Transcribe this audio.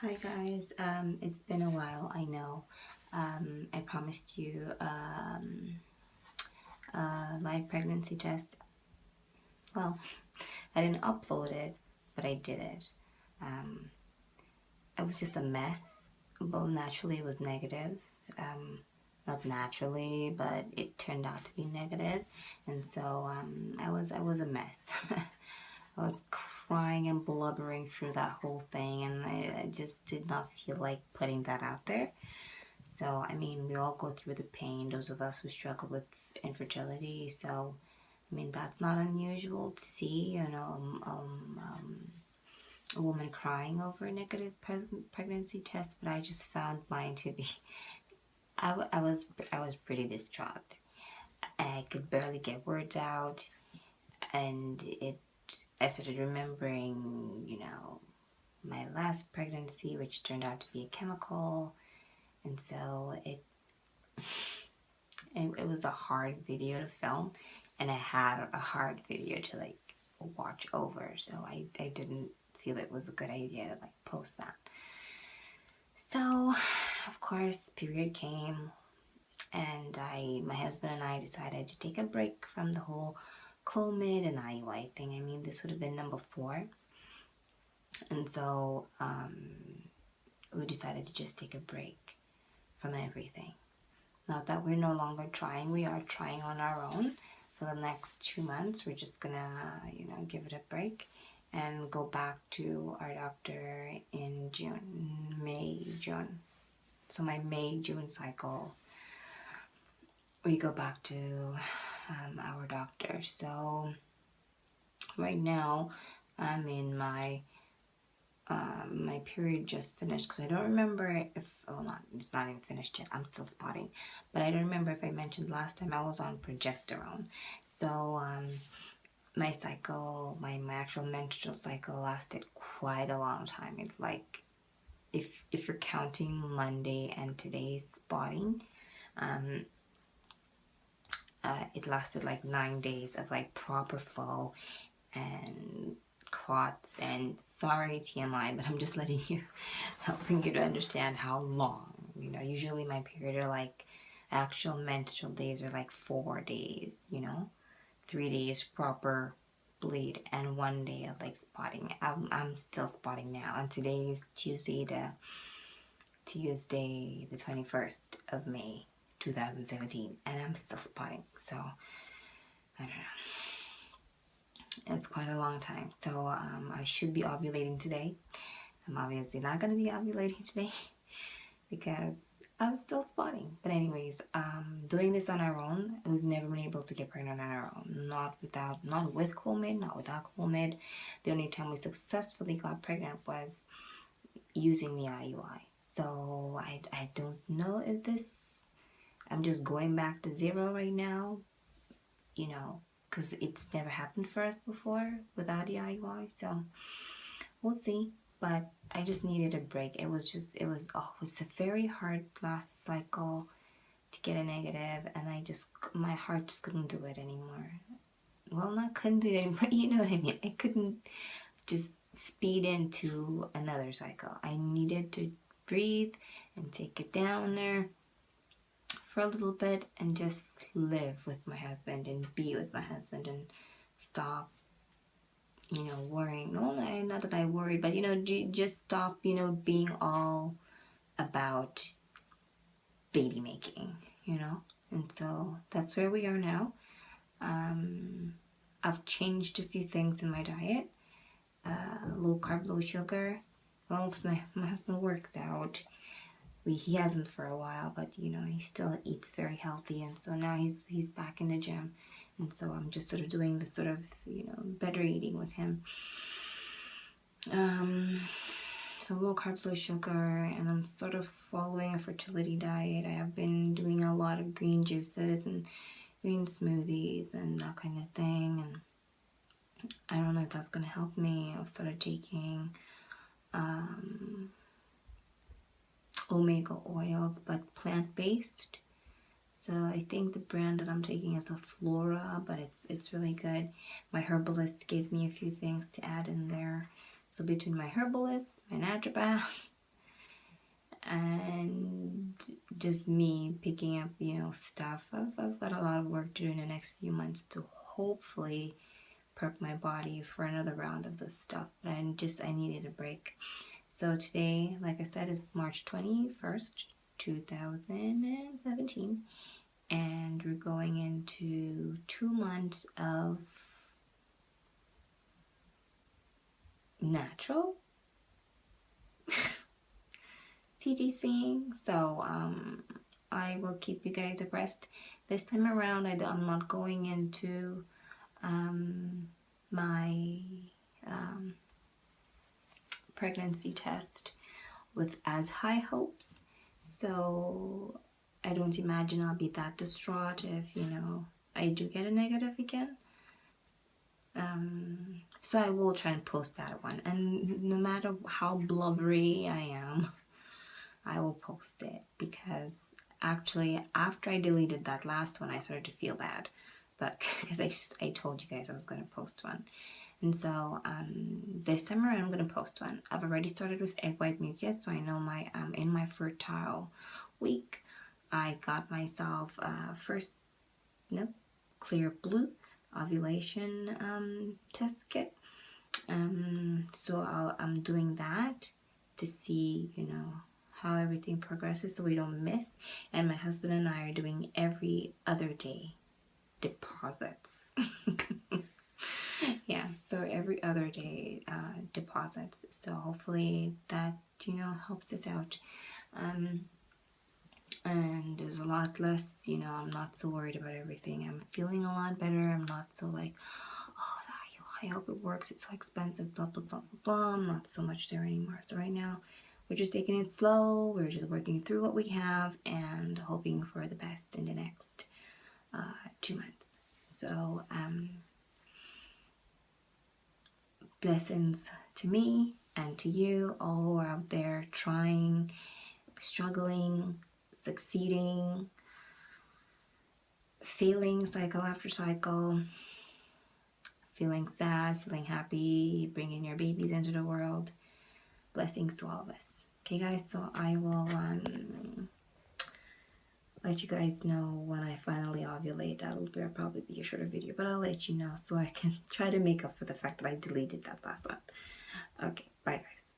Hi guys, it's been a while, I know. I promised you a live pregnancy test. Well, I didn't upload it, but I did it. Um, it was just a mess. Well, naturally it was negative. Not naturally, but it turned out to be negative, and so I was a mess. I was crying and blubbering through that whole thing, and I just did not feel like putting that out there. So, I mean, we all go through the pain, those of us who struggle with infertility. So, I mean, that's not unusual to see, a woman crying over a negative pregnancy test. But I just found mine to be, I was pretty distraught. I could barely get words out, and I started remembering, my last pregnancy, which turned out to be a chemical, and so it was a hard video to film, and I had a hard video to watch over, so I didn't feel it was a good idea to post that. So of course period came, and my husband and I decided to take a break from the whole Clomid and IUI thing. I mean, this would have been number 4, and so we decided to just take a break from everything. Not that we're no longer trying, we are trying on our own. For the next 2 months, we're just gonna, give it a break and go back to our doctor in June. So my May-June cycle, we go back to our doctor. So right now, I'm in my period just finished, because I don't remember if, it's not even finished yet, I'm still spotting, but I don't remember if I mentioned last time I was on progesterone. So my cycle, my actual menstrual cycle lasted quite a long time. It if you're counting Monday and today's spotting, it lasted 9 days of proper flow and clots. And sorry TMI, but I'm just helping you to understand how long. Usually my period are actual menstrual days are 4 days, 3 days proper bleed and 1 day of spotting. I'm still spotting now, and today is Tuesday the 21st of May 2017, and I'm still spotting. So I don't know, it's quite a long time. So I should be ovulating today. I'm obviously not going to be ovulating today because I'm still spotting. But anyways, doing this on our own, we've never been able to get pregnant on our own. Not with Clomid, not without Clomid. The only time we successfully got pregnant was using the IUI. So I don't know if I'm just going back to zero right now, because it's never happened for us before without the IUI. So we'll see. But I just needed a break. It was a very hard last cycle to get a negative, and my heart just couldn't do it anymore. Well, not couldn't do it anymore, you know what I mean. I couldn't just speed into another cycle. I needed to breathe and take it down there for a little bit and just live with my husband and be with my husband and stop worrying. No, not that I worried, but just stop, being all about baby making, And so that's where we are now. I've changed a few things in my diet. Low carb, low sugar. Well, because my husband works out. He hasn't for a while, but he still eats very healthy, and so now he's back in the gym, and so I'm just sort of doing this sort of better eating with him. So low carb, low sugar, and I'm sort of following a fertility diet. I have been doing a lot of green juices and green smoothies and that kind of thing, and I don't know if that's gonna help me. I've started taking omega oils, but plant-based. So I think the brand that I'm taking is a Flora, but it's really good. My herbalist gave me a few things to add in there. So between my herbalist, my naturopath, and just me picking up, you know, stuff. I've got a lot of work to do in the next few months to hopefully prep my body for another round of this stuff. But I needed a break. So today, like I said, is March 21st, 2017. And we're going into 2 months of natural TTCing. So I will keep you guys abreast. This time around, I'm not going into my pregnancy test with as high hopes. So I don't imagine I'll be that distraught if, you know, I do get a negative again. So I will try and post that one. And no matter how blubbery I am, I will post it, because actually after I deleted that last one, I started to feel bad. But because I told you guys I was going to post one. And so this time around, I'm going to post one. I've already started with egg white mucus, so I know in my fertile week, I got myself clear blue ovulation test kit. So I'm doing that to see, you know, how everything progresses so we don't miss. And my husband and I are doing every other day deposits. Yeah, so every other day deposits. So hopefully that, you know, helps us out. And there's a lot less, you know, I'm not so worried about everything. I'm feeling a lot better. I'm not so like, oh, I hope it works. It's so expensive, blah, blah, blah, blah, blah. I'm not so much there anymore. So right now, we're just taking it slow. We're just working through what we have and hoping for the best in the next 2 months. So, blessings to me and to you all who are out there trying, struggling, succeeding, failing cycle after cycle, feeling sad, feeling happy, bringing your babies into the world. Blessings to all of us. Okay, guys, so I will let you guys know when I finally ovulate. That'll probably be a shorter video, but I'll let you know so I can try to make up for the fact that I deleted that last one. Okay, bye guys.